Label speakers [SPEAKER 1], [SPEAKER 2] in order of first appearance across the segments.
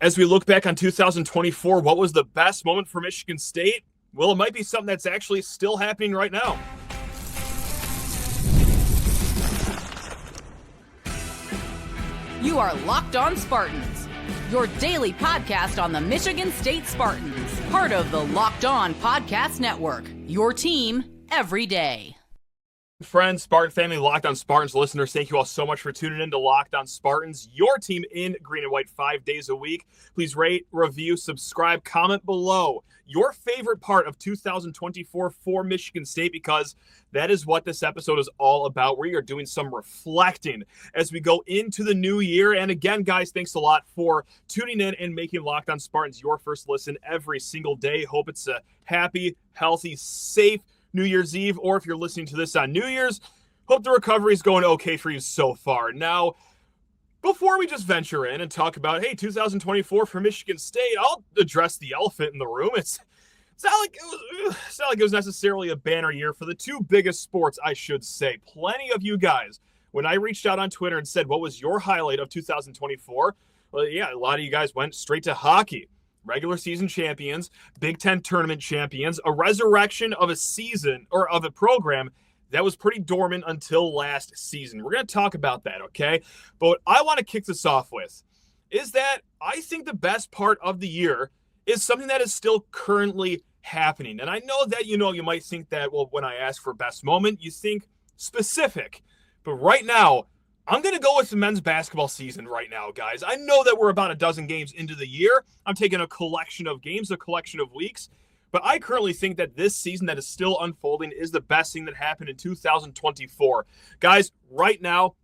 [SPEAKER 1] As we look back on 2024, what was the best moment for Michigan State? Well, it might be something that's actually still happening right now.
[SPEAKER 2] You are Locked On Spartans, your daily podcast on the Michigan State Spartans, part of the Locked On Podcast Network, your team every day.
[SPEAKER 1] Friends, Spartan family, Locked On Spartans listeners, thank you all so much for tuning in to Locked On Spartans, your team in green and white 5 days a week. Please rate, review, subscribe, comment below your favorite part of 2024 for Michigan State, because that is what this episode is all about. We are doing some reflecting as we go into the new year. And again, guys, thanks a lot for tuning in and making Locked On Spartans your first listen every single day. Hope it's a happy, healthy, safe New Year's Eve, or if you're listening to this on New Year's, hope the recovery is going okay for you so far. Now, before we just venture in and talk about, hey, 2024 for Michigan State, I'll address the elephant in the room. It's not like it was necessarily a banner year for the two biggest sports, I should say. Plenty of you guys, when I reached out on Twitter and said, what was your highlight of 2024? Well, yeah, a lot of you guys went straight to hockey. Regular season champions, Big Ten tournament champions, a resurrection of a season or of a program that was pretty dormant until last season. We're going to talk about that, okay? But what I want to kick this off with is that I think the best part of the year is something that is still currently happening. And I know that, you might think that, well, when I ask for best moment, you think specific. But right now, I'm going to go with the men's basketball season right now, guys. I know that we're about a dozen games into the year. I'm taking a collection of games, a collection of weeks. But I currently think that this season that is still unfolding is the best thing that happened in 2024. Guys, right now,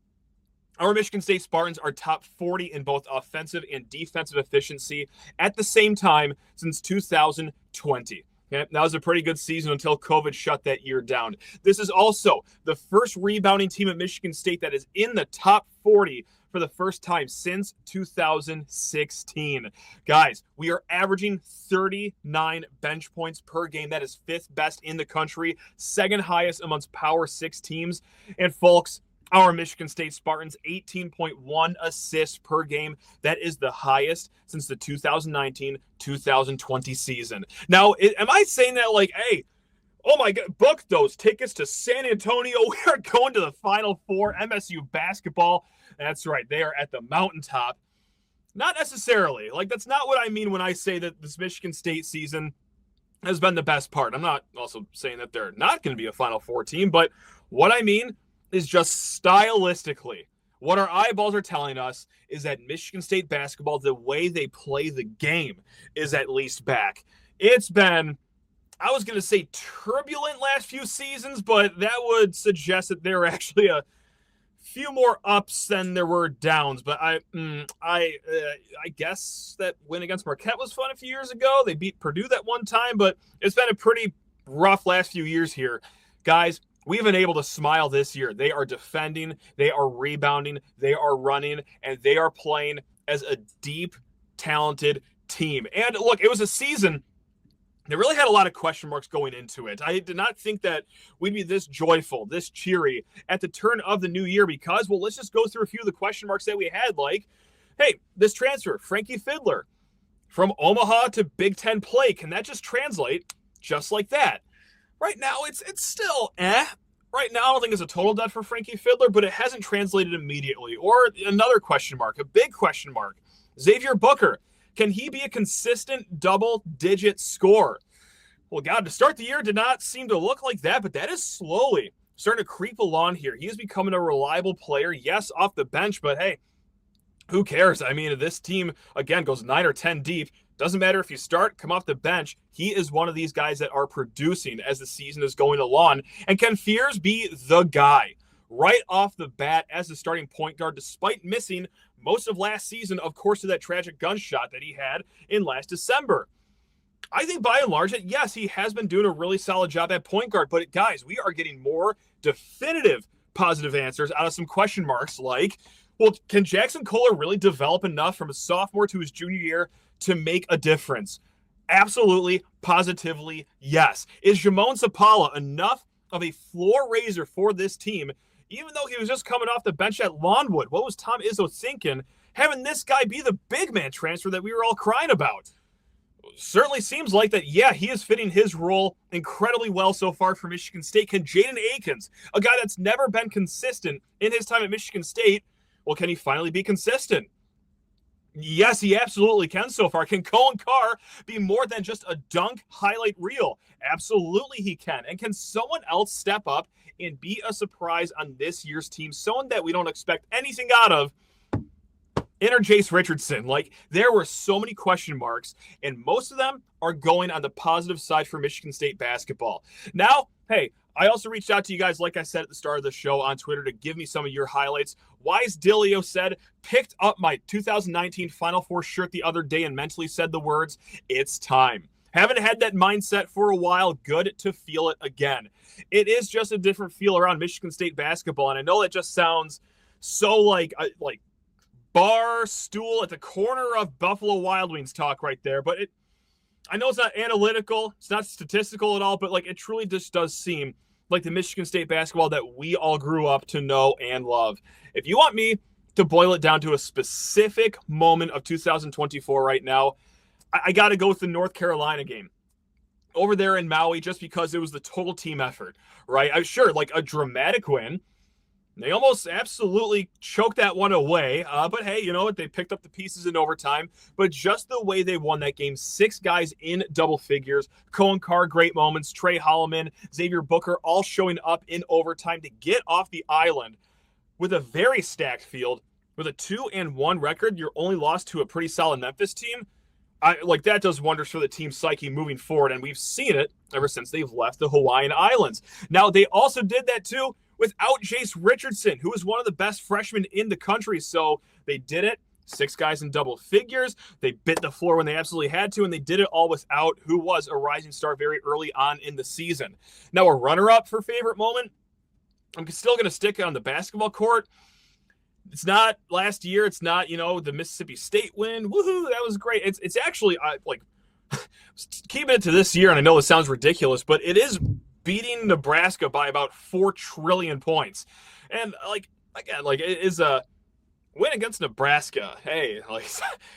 [SPEAKER 1] our Michigan State Spartans are top 40 in both offensive and defensive efficiency at the same time since 2020. Okay, that was a pretty good season until COVID shut that year down. This is also the first rebounding team at Michigan State that is in the top 40 for the first time since 2016. Guys, we are averaging 39 bench points per game. That is fifth best in the country, second highest amongst Power 6 teams. And folks, our Michigan State Spartans, 18.1 assists per game. That is the highest since the 2019-2020 season. Now, am I saying that like, hey, oh my God, book those tickets to San Antonio. We are going to the Final Four, MSU basketball. That's right. They are at the mountaintop. Not necessarily. Like, that's not what I mean when I say that this Michigan State season has been the best part. I'm not also saying that they're not going to be a Final Four team, but what I mean is just stylistically, what our eyeballs are telling us is that Michigan State basketball, the way they play the game, is at least back. It's been, I was going to say turbulent last few seasons, but that would suggest that there are actually a few more ups than there were downs. But I guess that win against Marquette was fun a few years ago. They beat Purdue that one time, but it's been a pretty rough last few years here. Guys, we've been able to smile this year. They are defending, they are rebounding, they are running, and they are playing as a deep, talented team. And look, it was a season that really had a lot of question marks going into it. I did not think that we'd be this joyful, this cheery at the turn of the new year because, well, let's just go through a few of the question marks that we had, like, hey, this transfer, Frankie Fiddler, from Omaha to Big Ten play, can that just translate just like that? Right now, it's still Right now, I don't think it's a total dud for Frankie Fiddler, but it hasn't translated immediately. Or another question mark, a big question mark. Xavier Booker, can he be a consistent double-digit scorer? Well, God, to start the year did not seem to look like that, but that is slowly starting to creep along here. He is becoming a reliable player, yes, off the bench, but hey, who cares? I mean, this team, again, goes 9 or 10 deep. Doesn't matter if you start, come off the bench. He is one of these guys that are producing as the season is going along. And can Fears be the guy right off the bat as the starting point guard, despite missing most of last season, of course, to that tragic gunshot that he had in last December? I think by and large, yes, he has been doing a really solid job at point guard. But guys, we are getting more definitive positive answers out of some question marks like, well, can Jackson Kohler really develop enough from a sophomore to his junior year to make a difference? Absolutely, positively, yes. Is Jamon Zapala enough of a floor raiser for this team, even though he was just coming off the bench at Lawnwood? What was Tom Izzo thinking having this guy be the big man transfer that we were all crying about. Certainly seems like that, yeah, he is fitting his role incredibly well so far for Michigan State. Can Jaden Akins, a guy that's never been consistent in his time at Michigan State, well, can he finally be consistent? Yes, he absolutely can so far. Can Cohen Carr be more than just a dunk highlight reel? Absolutely he can. And can someone else step up and be a surprise on this year's team? Someone that we don't expect anything out of. Enter Jace Richardson. Like, there were so many question marks, and most of them are going on the positive side for Michigan State basketball. Now, hey, I also reached out to you guys, like I said at the start of the show, on Twitter to give me some of your highlights. Wise Dillio said, picked up my 2019 Final Four shirt the other day and mentally said the words, "It's time." Haven't had that mindset for a while. Good to feel it again. It is just a different feel around Michigan State basketball, and I know that just sounds so like bar stool at the corner of Buffalo Wild Wings talk right there, but I know it's not analytical, it's not statistical at all, but like it truly just does seem like the Michigan State basketball that we all grew up to know and love. If you want me to boil it down to a specific moment of 2024 right now, I got to go with the North Carolina game over there in Maui, just because it was the total team effort, right? Sure, like a dramatic win. They almost absolutely choked that one away. But hey, you know what? They picked up the pieces in overtime. But just the way they won that game, 6 guys in double figures, Cohen Carr, great moments, Trey Holloman, Xavier Booker, all showing up in overtime to get off the island with a very stacked field. With a 2-1 record, you're only lost to a pretty solid Memphis team. That does wonders for the team's psyche moving forward, and we've seen it ever since they've left the Hawaiian Islands. Now, they also did that too without Jace Richardson, who is one of the best freshmen in the country. So they did it. 6 guys in double figures. They bit the floor when they absolutely had to, and they did it all without who was a rising star very early on in the season. Now, a runner-up for favorite moment, I'm still going to stick on the basketball court. It's not last year. It's not, the Mississippi State win. Woohoo, that was great. It's actually, keeping it to this year, and I know it sounds ridiculous, but it is beating Nebraska by about 4 trillion points. And it is a win against Nebraska. Hey,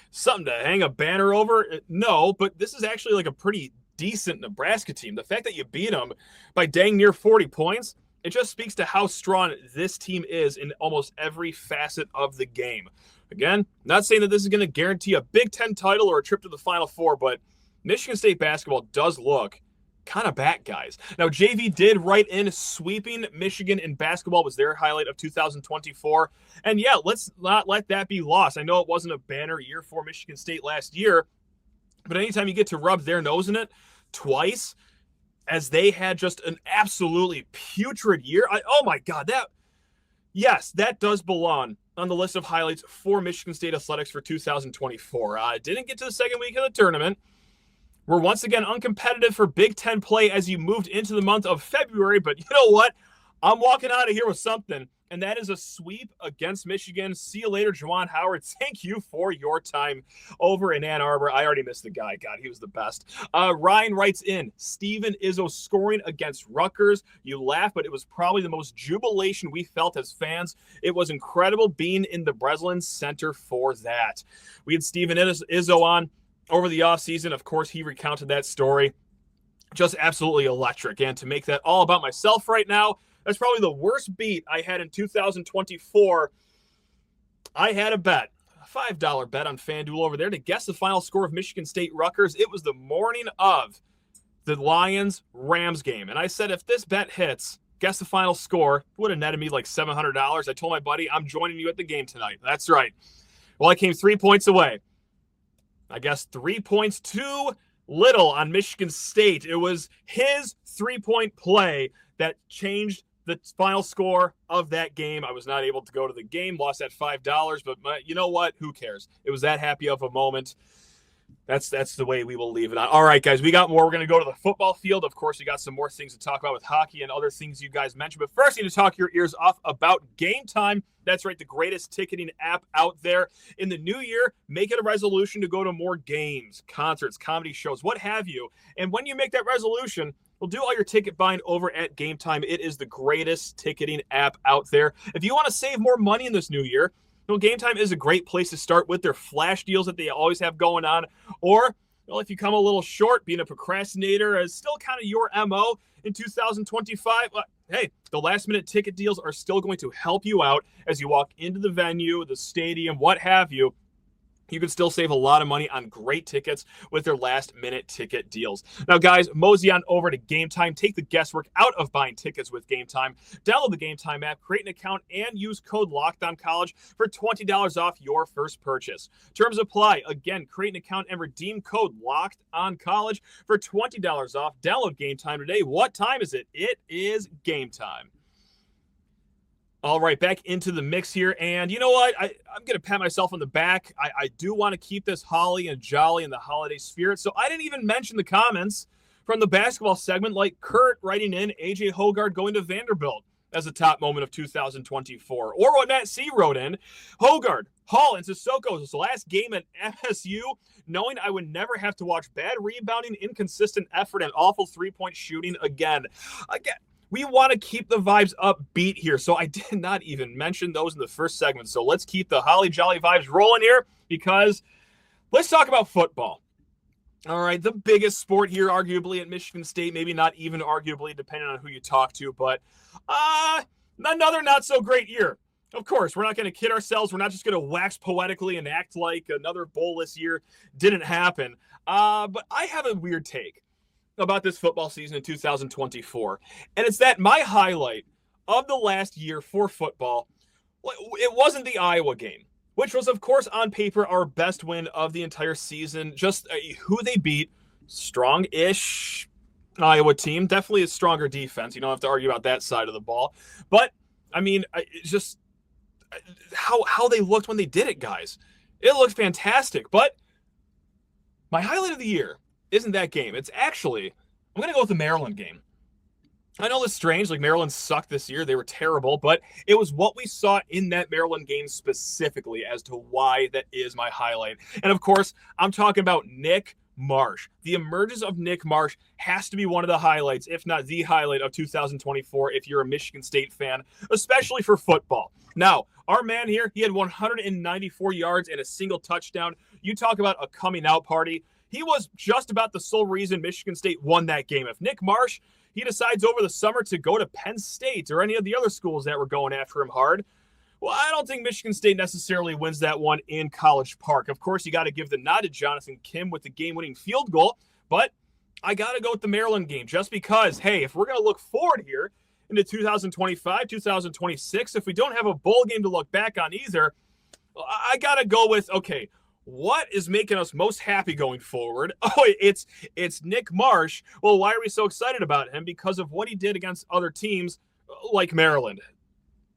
[SPEAKER 1] something to hang a banner over? No, but this is actually a pretty decent Nebraska team. The fact that you beat them by dang near 40 points, it just speaks to how strong this team is in almost every facet of the game. Again, not saying that this is going to guarantee a Big Ten title or a trip to the Final Four, but Michigan State basketball does look kind of back, guys. Now, JV did write in sweeping Michigan in basketball was their highlight of 2024. And yeah, let's not let that be lost. I know it wasn't a banner year for Michigan State last year, but anytime you get to rub their nose in it twice, as they had just an absolutely putrid year. Oh my God, that does belong on the list of highlights for Michigan State athletics for 2024. Didn't get to the second week of the tournament. We're once again uncompetitive for Big Ten play as you moved into the month of February, but you know what? I'm walking out of here with something, and that is a sweep against Michigan. See you later, Juwan Howard. Thank you for your time over in Ann Arbor. I already missed the guy. God, he was the best. Ryan writes in, Steven Izzo scoring against Rutgers. You laugh, but it was probably the most jubilation we felt as fans. It was incredible being in the Breslin Center for that. We had Steven Izzo on over the offseason. Of course, he recounted that story. Just absolutely electric. And to make that all about myself right now, that's probably the worst beat I had in 2024. I had a bet, a $5 bet on FanDuel over there to guess the final score of Michigan State Rutgers. It was the morning of the Lions-Rams game. And I said, if this bet hits, guess the final score, it would have netted me like $700. I told my buddy, I'm joining you at the game tonight. That's right. Well, I came 3 points away. I guess 3 points too little on Michigan State. It was his 3-point play that changed the final score of that game. I was not able to go to the game, lost that $5, but you know what? Who cares? It was that happy of a moment. That's the way we will leave it on. All right, guys, we got more. We're going to go to the football field. Of course, we got some more things to talk about with hockey and other things you guys mentioned. But first, I need to talk your ears off about Gametime. That's right, the greatest ticketing app out there. In the new year, make it a resolution to go to more games, concerts, comedy shows, what have you. And when you make that resolution, we'll do all your ticket buying over at Gametime. It is the greatest ticketing app out there. If you want to save more money in this new year, Well, Gametime is a great place to start with their flash deals that they always have going on. Or, well, if you come a little short, being a procrastinator is still kind of your MO in 2025. Hey, the last-minute ticket deals are still going to help you out as you walk into the venue, the stadium, what have you. You can still save a lot of money on great tickets with their last-minute ticket deals. Now, guys, mosey on over to Gametime. Take the guesswork out of buying tickets with Gametime. Download the Gametime app, create an account, and use code LOCKEDONCollege for $20 off your first purchase. Terms apply. Again, create an account and redeem code LOCKEDONCollege for $20 off. Download Gametime today. What time is it? It is Gametime. All right, back into the mix here. And you know what? I'm going to pat myself on the back. I do want to keep this holly and jolly in the holiday spirit. So I didn't even mention the comments from the basketball segment, like Kurt writing in A.J. Hoggard going to Vanderbilt as a top moment of 2024. Or what Matt C. wrote in, Hoggard, Hall, and Sissoko's last game at MSU, knowing I would never have to watch bad rebounding, inconsistent effort, and awful three-point shooting again. We want to keep the vibes upbeat here, so I did not even mention those in the first segment. So let's keep the holly jolly vibes rolling here, because let's talk about football. All right, the biggest sport here, arguably, at Michigan State, maybe not even arguably, depending on who you talk to, but another not-so-great year. Of course, we're not going to kid ourselves. We're not just going to wax poetically and act like another bowl this year didn't happen. But I have a weird take about this football season in 2024. And it's that my highlight of the last year for football, it wasn't the Iowa game, which was, of course, on paper, our best win of the entire season. Just who they beat, strong-ish Iowa team. Definitely a stronger defense. You don't have to argue about that side of the ball. But, I mean, it's just how they looked when they did it, guys. It looked fantastic. But my highlight of the year isn't that game. It's actually, I'm going to go with the Maryland game. I know it's strange, like Maryland sucked this year. They were terrible, but it was what we saw in that Maryland game specifically as to why that is my highlight. And of course, I'm talking about Nick Marsh. The emergence of Nick Marsh has to be one of the highlights, if not the highlight of 2024 if you're a Michigan State fan, especially for football. Now, our man here, he had 194 yards and a single touchdown. You talk about a coming out party. He was just about the sole reason Michigan State won that game. If Nick Marsh, he decides over the summer to go to Penn State or any of the other schools that were going after him hard, well, I don't think Michigan State necessarily wins that one in College Park. Of course, you got to give the nod to Jonathan Kim with the game-winning field goal, but I got to go with the Maryland game just because, hey, if we're going to look forward here into 2025, 2026, if we don't have a bowl game to look back on either, I got to go with, okay, what is making us most happy going forward? Oh, it's Nick Marsh. Well, why are we so excited about him? Because of what he did against other teams like Maryland.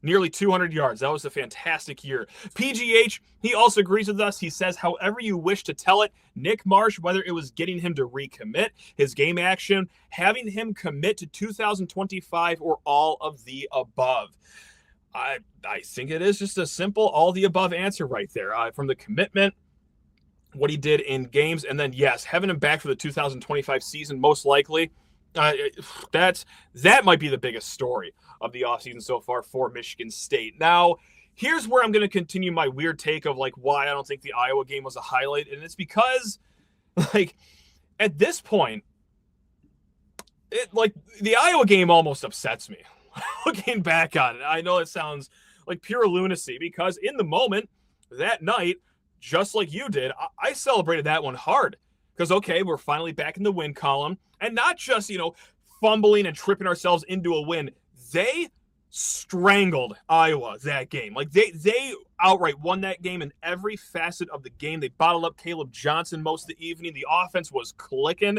[SPEAKER 1] Nearly 200 yards. That was a fantastic year. PGH, he also agrees with us. He says, however you wish to tell it, Nick Marsh, whether it was getting him to recommit, his game action, having him commit to 2025, or all of the above. I think it is just a simple all the above answer right there. From the commitment, what he did in games, and then, yes, having him back for the 2025 season, most likely. That might be the biggest story of the offseason so far for Michigan State. Now, here's where I'm going to continue my weird take of, like, why I don't think the Iowa game was a highlight, and it's because, like, at this point, the Iowa game almost upsets me. Looking back on it, I know it sounds like pure lunacy, because in the moment, that night, just like you did, I celebrated that one hard. Because, okay, we're finally back in the win column. And not just, fumbling and tripping ourselves into a win. They strangled Iowa that game. Like, they outright won that game in every facet of the game. They bottled up Caleb Johnson most of the evening. The offense was clicking.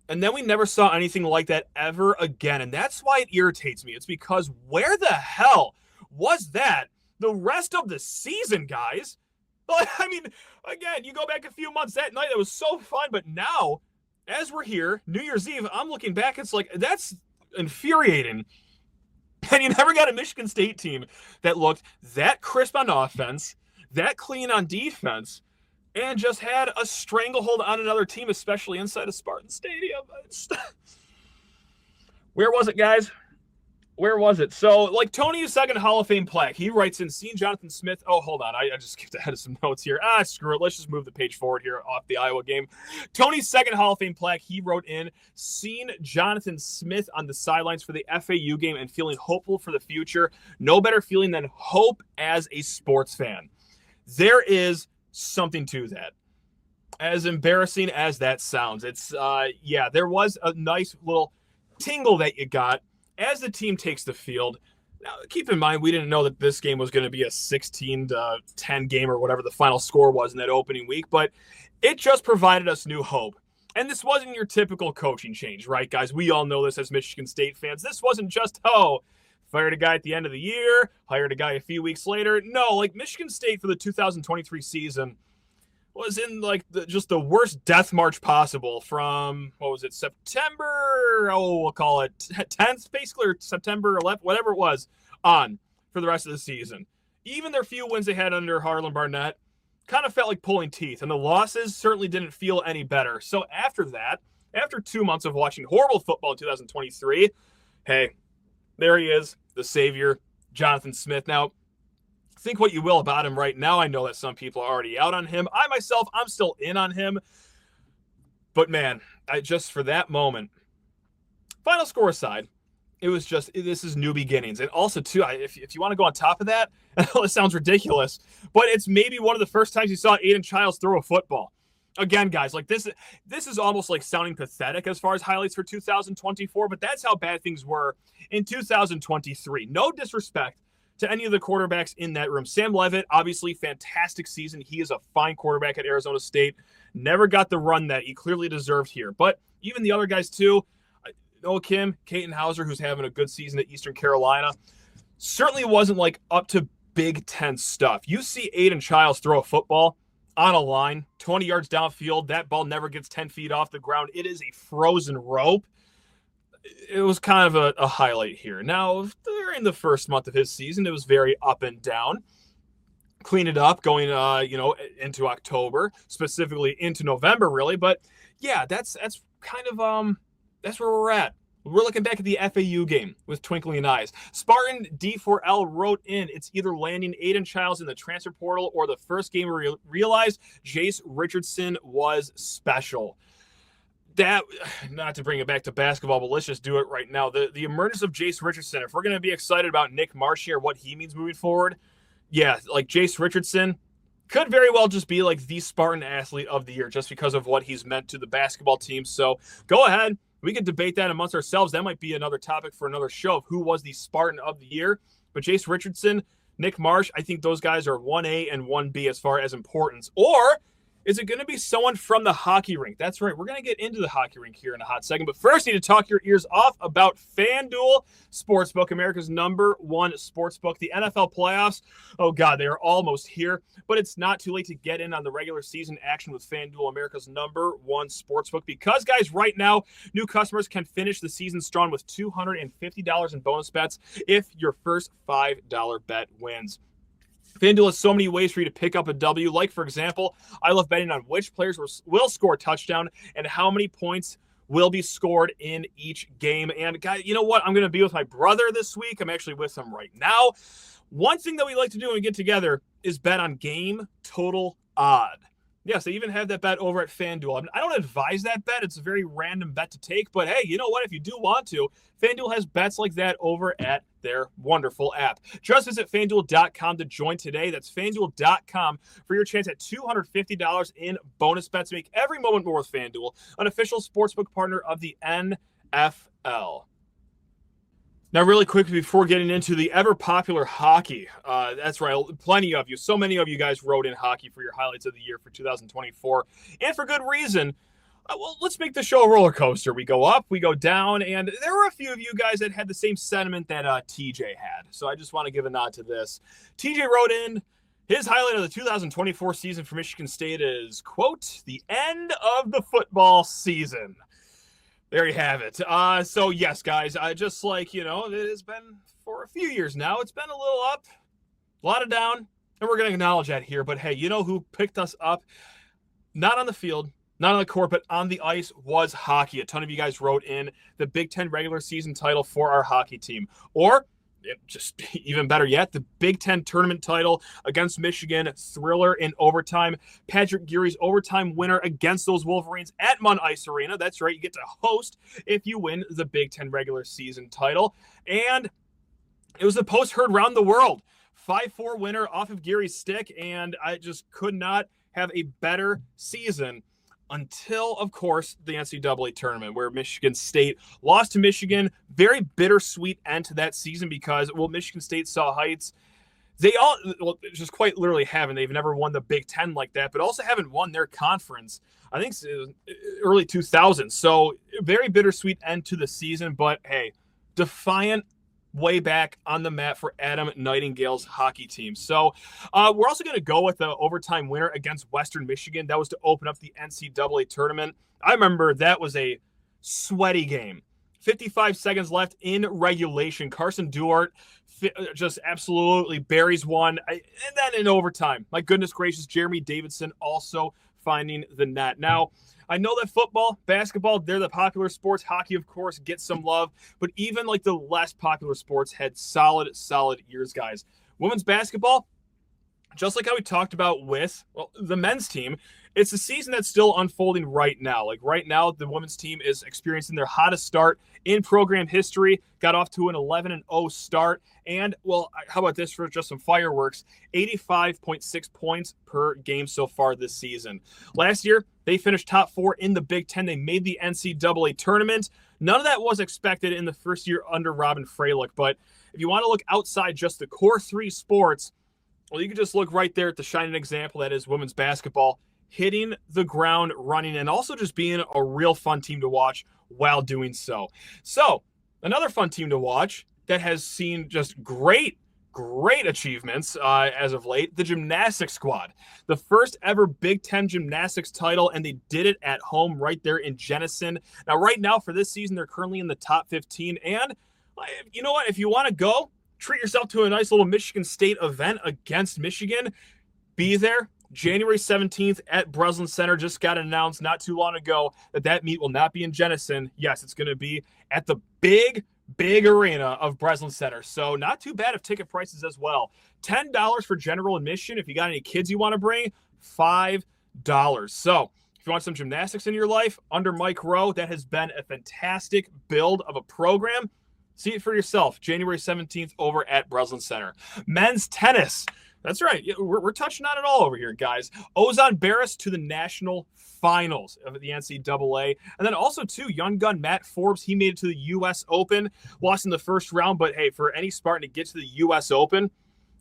[SPEAKER 1] And then we never saw anything like that ever again. And that's why it irritates me. It's because where the hell was that the rest of the season, guys? I mean, again, you go back a few months that night, that was so fun. But now, as we're here, New Year's Eve, I'm looking back, it's like, that's infuriating. And you never got a Michigan State team that looked that crisp on offense, that clean on defense, and just had a stranglehold on another team, especially inside of Spartan Stadium. Where was it, guys? Where was it? So, like, Tony's second Hall of Fame plaque, he writes in, seeing Jonathan Smith. Oh, hold on. I just skipped ahead of some notes here. Screw it. Let's just move the page forward here off the Iowa game. Tony's second Hall of Fame plaque, he wrote in, seeing Jonathan Smith on the sidelines for the FAU game and feeling hopeful for the future. No better feeling than hope as a sports fan. There is something to that. As embarrassing as that sounds, it's, there was a nice little tingle that you got as the team takes the field. Now, keep in mind, we didn't know that this game was going to be a 16-10 game or whatever the final score was in that opening week, but it just provided us new hope. And this wasn't your typical coaching change, right, guys? We all know this as Michigan State fans. This wasn't just, fired a guy at the end of the year, hired a guy a few weeks later. No, like Michigan State for the 2023 season was in like just the worst death march possible from, September, we'll call it 10th, basically, or September 11th, whatever it was, on for the rest of the season. Even their few wins they had under Harlan Barnett kind of felt like pulling teeth, and the losses certainly didn't feel any better. So after that, after 2 months of watching horrible football in 2023, hey, there he is, the savior, Jonathan Smith. Now, think what you will about him right now. I know that some people are already out on him. I myself, I'm still in on him. But man, just for that moment, final score aside, it was just, this is new beginnings. And also too, if you want to go on top of that, it sounds ridiculous, but it's maybe one of the first times you saw Aiden Childs throw a football. Again, guys, like this is almost like sounding pathetic as far as highlights for 2024, but that's how bad things were in 2023. No disrespect to any of the quarterbacks in that room. Sam Leavitt, obviously, fantastic season. He is a fine quarterback at Arizona State. Never got the run that he clearly deserved here. But even the other guys, too, Noah Kim, Caton Hauser, who's having a good season at Eastern Carolina, certainly wasn't like up to Big Ten stuff. You see Aiden Childs throw a football on a line, 20 yards downfield. That ball never gets 10 feet off the ground. It is a frozen rope. It was kind of a highlight here. Now, during the first month of his season, it was very up and down. Clean it up going, into October, specifically into November, really. But yeah, that's kind of that's where we're at. We're looking back at the FAU game with twinkling eyes. Spartan D4L wrote in, it's either landing Aiden Childs in the transfer portal or the first game we realized Jace Richardson was special. That, not to bring it back to basketball, but let's just do it right now. The emergence of Jace Richardson, if we're going to be excited about Nick Marsh here, what he means moving forward, yeah, like Jace Richardson could very well just be like the Spartan athlete of the year just because of what he's meant to the basketball team. So go ahead. We could debate that amongst ourselves. That might be another topic for another show of who was the Spartan of the year. But Jace Richardson, Nick Marsh, I think those guys are 1A and 1B as far as importance. Or is it going to be someone from the hockey rink? That's right. We're going to get into the hockey rink here in a hot second. But first, you need to talk your ears off about FanDuel Sportsbook, America's #1 sportsbook. The NFL playoffs, oh God, they are almost here. But it's not too late to get in on the regular season action with FanDuel, America's #1 sportsbook. Because, guys, right now, new customers can finish the season strong with $250 in bonus bets if your first $5 bet wins. FanDuel has so many ways for you to pick up a W. Like, for example, I love betting on which players will score a touchdown and how many points will be scored in each game. And, guys, you know what? I'm going to be with my brother this week. I'm actually with him right now. One thing that we like to do when we get together is bet on game total odd. Yes, they even have that bet over at FanDuel. I don't advise that bet. It's a very random bet to take. But, hey, you know what? If you do want to, FanDuel has bets like that over at their wonderful app. Just visit FanDuel.com to join today. That's FanDuel.com for your chance at $250 in bonus bets. Make every moment more with FanDuel, an official sportsbook partner of the NFL. Now, really quickly, before getting into the ever-popular hockey, that's right, plenty of you, so many of you guys wrote in hockey for your highlights of the year for 2024, and for good reason. Well, let's make the show a roller coaster. We go up, we go down, and there were a few of you guys that had the same sentiment that TJ had, so I just want to give a nod to this. TJ wrote in, his highlight of the 2024 season for Michigan State is, quote, the end of the football season. There you have it. So, yes, guys, just like, it has been for a few years now. It's been a little up, a lot of down, and we're going to acknowledge that here. But, hey, you know who picked us up? Not on the field, not on the court, but on the ice, was hockey. A ton of you guys wrote in the Big Ten regular season title for our hockey team. Or, just even better yet, the Big Ten tournament title against Michigan, thriller in overtime. Patrick Geary's overtime winner against those Wolverines at Munn Ice Arena. That's right, you get to host if you win the Big Ten regular season title. And it was the post heard round the world. 5-4 winner off of Geary's stick, and I just could not have a better season until, of course, the NCAA tournament, where Michigan State lost to Michigan. Very bittersweet end to that season because, well, Michigan State saw heights. They all, well, just quite literally haven't. They've never won the Big Ten like that, but also haven't won their conference, I think, early 2000s. So very bittersweet end to the season, but hey, defiant way back on the mat for Adam Nightingale's hockey team. So we're also going to go with the overtime winner against Western Michigan. That was to open up the NCAA tournament. I remember that was a sweaty game. 55 seconds left in regulation. Carson Duart just absolutely buries one. And then in overtime, my goodness gracious, Jeremy Davidson also finding the net. Now, I know that football, basketball, they're the popular sports. Hockey, of course, gets some love. But even like the less popular sports had solid years, guys. Women's basketball, just like how we talked about with the men's team, it's a season that's still unfolding right now. Like right now, the women's team is experiencing their hottest start in program history, got off to an 11-0 start. And, well, how about this for just some fireworks? 85.6 points per game so far this season. Last year, they finished top 4 in the Big Ten. They made the NCAA tournament. None of that was expected in the first year under Robin Freilich. But if you want to look outside just the core 3 sports, well, you can just look right there at the shining example that is women's basketball, hitting the ground running, and also just being a real fun team to watch while doing so. So, another fun team to watch that has seen just great achievements as of late, the gymnastics squad. The first ever Big Ten gymnastics title, and they did it at home right there in Jenison. Now, right now for this season, they're currently in the top 15. And you know what? If you want to go, treat yourself to a nice little Michigan State event against Michigan. Be there. January 17th at Breslin Center. Just got announced not too long ago that meet will not be in Jenison. Yes, it's going to be at the big arena of Breslin Center. So not too bad of ticket prices as well. $10 for general admission. If you got any kids you want to bring, $5. So if you want some gymnastics in your life, under Mike Rowe, that has been a fantastic build of a program. See it for yourself. January 17th over at Breslin Center. Men's tennis. That's right. We're touching on it all over here, guys. Ozan Barris to the national finals of the NCAA. And then also, too, young gun Matt Forbes, he made it to the U.S. Open. Lost in the first round, but hey, for any Spartan to get to the U.S. Open,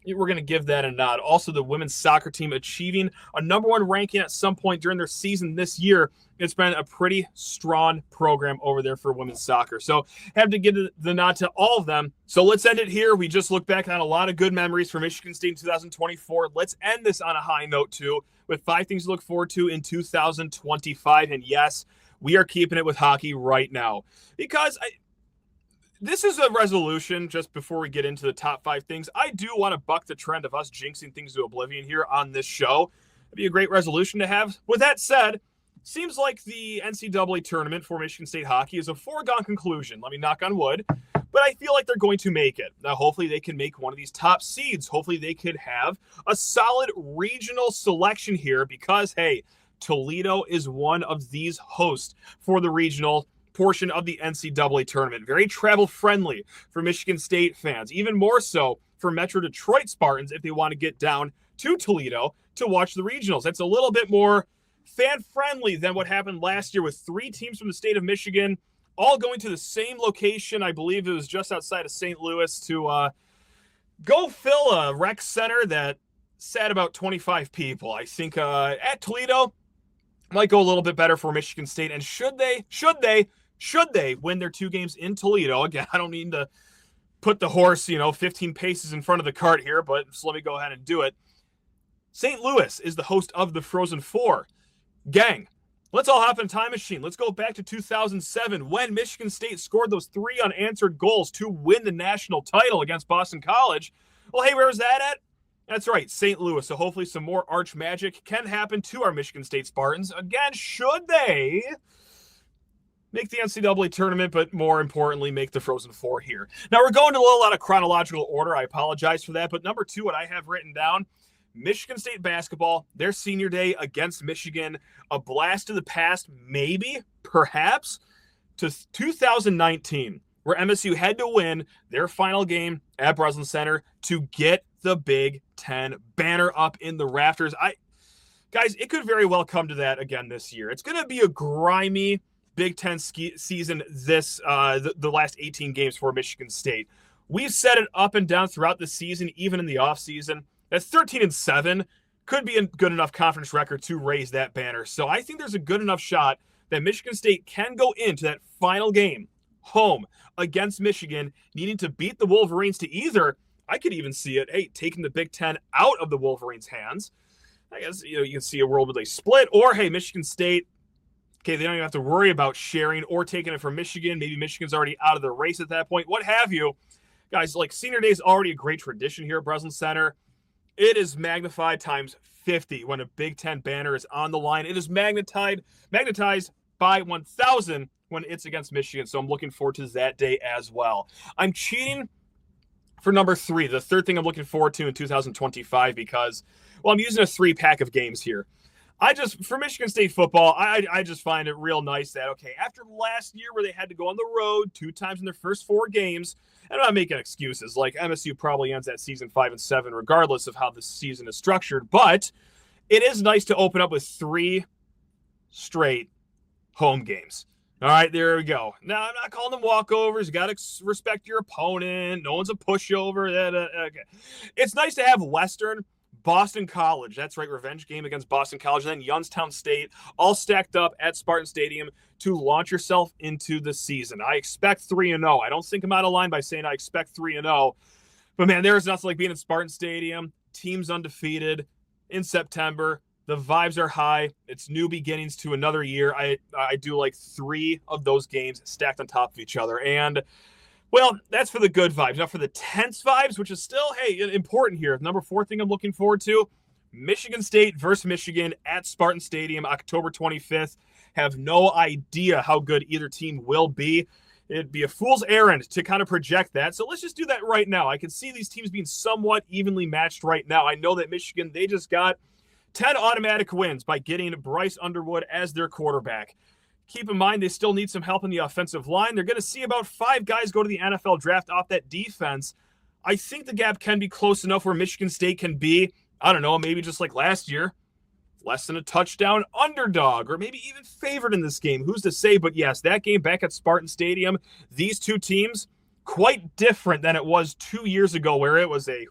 [SPEAKER 1] we're going to give that a nod. Also, the women's soccer team achieving a #1 ranking at some point during their season this year. It's been a pretty strong program over there for women's soccer. So have to give the nod to all of them. So let's end it here. We just looked back on a lot of good memories for Michigan State in 2024. Let's end this on a high note, too, with 5 things to look forward to in 2025. And yes, we are keeping it with hockey right now because this is a resolution just before we get into the top 5 things. I do want to buck the trend of us jinxing things to oblivion here on this show. It'd be a great resolution to have. With that said, seems like the NCAA tournament for Michigan State hockey is a foregone conclusion. Let me knock on wood. But I feel like they're going to make it. Now, hopefully they can make one of these top seeds. Hopefully they could have a solid regional selection here because, hey, Toledo is one of these hosts for the regional portion of the NCAA tournament. Very travel-friendly for Michigan State fans. Even more so for Metro Detroit Spartans if they want to get down to Toledo to watch the regionals. That's a little bit more fan-friendly than what happened last year with 3 teams from the state of Michigan all going to the same location. I believe it was just outside of St. Louis to go fill a rec center that sat about 25 people. I think at Toledo might go a little bit better for Michigan State. And should they win their 2 games in Toledo, again, I don't need to put the horse, 15 paces in front of the cart here, but just let me go ahead and do it. St. Louis is the host of the Frozen Four. Gang, let's all hop in a time machine. Let's go back to 2007 when Michigan State scored those 3 unanswered goals to win the national title against Boston College. Well, hey, where was that at? That's right, St. Louis. So hopefully some more arch magic can happen to our Michigan State Spartans. Again, should they make the NCAA tournament, but more importantly, make the Frozen Four here. Now, we're going to a little out of chronological order. I apologize for that. But number 2, what I have written down, Michigan State basketball, their senior day against Michigan, a blast to the past, maybe, perhaps, to 2019, where MSU had to win their final game at Breslin Center to get the Big Ten banner up in the rafters. Guys, it could very well come to that again this year. It's going to be a grimy Big Ten season the last 18 games for Michigan State. We've said it up and down throughout the season, even in the offseason. That 13-7 could be a good enough conference record to raise that banner. So I think there's a good enough shot that Michigan State can go into that final game home against Michigan, needing to beat the Wolverines to either, I could even see it, taking the Big Ten out of the Wolverines' hands. I guess you can see a world where they split, or Michigan State, they don't even have to worry about sharing or taking it from Michigan. Maybe Michigan's already out of the race at that point, what have you. Guys, senior day is already a great tradition here at Breslin Center. It is magnified times 50 when a Big Ten banner is on the line. It is magnetized by 1,000 when it's against Michigan. So I'm looking forward to that day as well. I'm cheating for number 3, the third thing I'm looking forward to in 2025 because, I'm using a 3-pack of games here. For Michigan State football, I just find it real nice that, after last year where they had to go on the road 2 times in their first 4 games, and I'm not making excuses, MSU probably ends that season 5-7 regardless of how the season is structured, but it is nice to open up with 3 straight home games. All right, there we go. Now, I'm not calling them walkovers. You got to respect your opponent. No one's a pushover. Okay. It's nice to have Western, Boston College, that's right, revenge game against Boston College, and then Youngstown State, all stacked up at Spartan Stadium to launch yourself into the season. I expect 3-0. I don't think I'm out of line by saying I expect 3-0. But, man, there is nothing like being at Spartan Stadium, teams undefeated in September. The vibes are high. It's new beginnings to another year. I do 3 of those games stacked on top of each other. And, that's for the good vibes. Now for the tense vibes, which is still, important here. Number 4 thing I'm looking forward to, Michigan State versus Michigan at Spartan Stadium, October 25th. Have no idea how good either team will be. It'd be a fool's errand to kind of project that. So let's just do that right now. I can see these teams being somewhat evenly matched right now. I know that Michigan, they just got 10 automatic wins by getting Bryce Underwood as their quarterback. Keep in mind, they still need some help in the offensive line. They're going to see about 5 guys go to the NFL draft off that defense. I think the gap can be close enough where Michigan State can be, I don't know, maybe just like last year, less than a touchdown underdog, or maybe even favored in this game. Who's to say? But yes, that game back at Spartan Stadium, these 2 teams, quite different than it was 2 years ago where it was a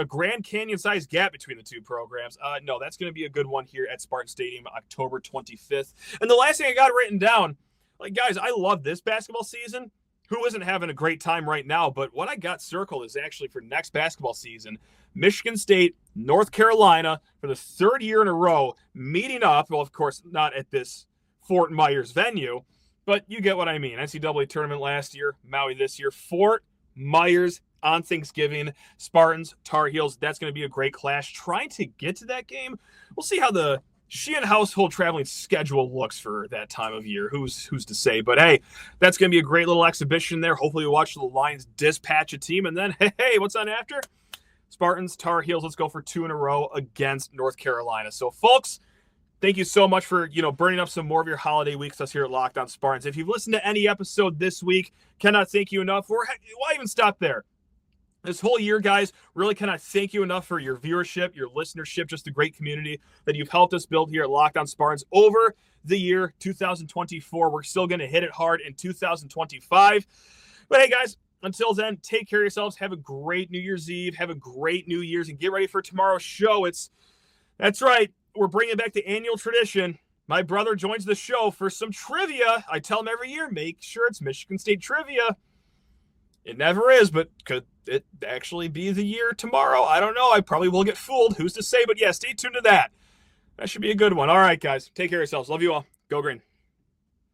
[SPEAKER 1] Grand Canyon-sized gap between the 2 programs. No, that's going to be a good one here at Spartan Stadium, October 25th. And the last thing I got written down, guys, I love this basketball season. Who isn't having a great time right now? But what I got circled is actually for next basketball season, Michigan State, North Carolina, for the 3rd year in a row, meeting up. Well, of course, not at this Fort Myers venue, but you get what I mean. NCAA tournament last year, Maui this year, Fort Myers on Thanksgiving, Spartans, Tar Heels. That's going to be a great clash. Trying to get to that game. We'll see how the Sheehan household traveling schedule looks for that time of year. Who's to say? But hey, that's going to be a great little exhibition there. Hopefully we watch the Lions dispatch a team. And then, hey, what's on after? Spartans, Tar Heels. Let's go for 2 in a row against North Carolina. So, folks, thank you so much for, burning up some more of your holiday weeks with us here at Locked On Spartans. If you've listened to any episode this week, cannot thank you enough. Why even stop there? This whole year, guys, really cannot thank you enough for your viewership, your listenership, just the great community that you've helped us build here at Locked On Spartans over the year 2024. We're still going to hit it hard in 2025. But hey, guys, until then, take care of yourselves. Have a great New Year's Eve. Have a great New Year's, and get ready for tomorrow's show. That's right. We're bringing back the annual tradition. My brother joins the show for some trivia. I tell him every year, make sure it's Michigan State trivia. It never is, but could it actually be the year tomorrow? I don't know. I probably will get fooled. Who's to say? But yeah, stay tuned to that. That should be a good one. All right, guys. Take care of yourselves. Love you all. Go Green.